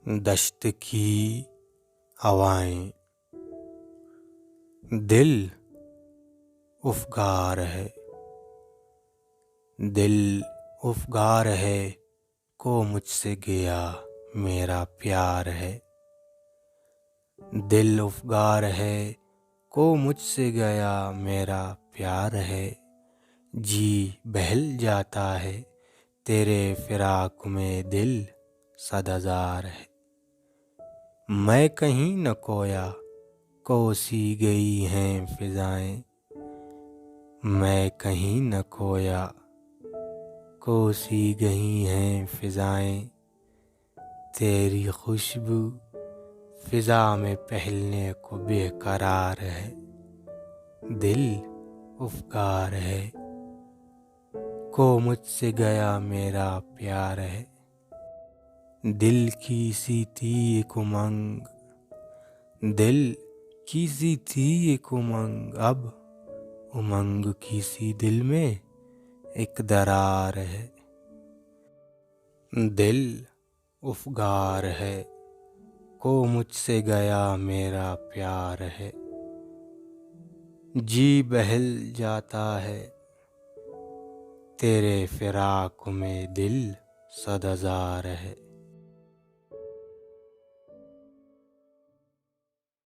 दश्त की हवाएं, दिल उफ़गार है, दिल उफ़गार है को मुझसे गया मेरा प्यार है। दिल उफ़गार है को मुझसे गया मेरा प्यार है। जी बहल जाता है तेरे फ़िराक़ में दिल सद हज़ार है। मैं कहीं न खोया कोसी गई हैं फ़िज़ाएं, मैं कहीं न खोया कोसी गई हैं फ़िज़ाएं। तेरी खुशबू फ़िज़ा में फैलने को बेकरार है। दिल उफ़गार है को मुझसे गया मेरा प्यार है। दिल की सी थी एक उमंग, दिल की सी थी एक उमंग, अब उमंग की सी दिल में एक दरार है। दिल उफ़गार है को मुझसे गया मेरा प्यार है। जी बहल जाता है तेरे फ़िराक़ में दिल सद हज़ार है।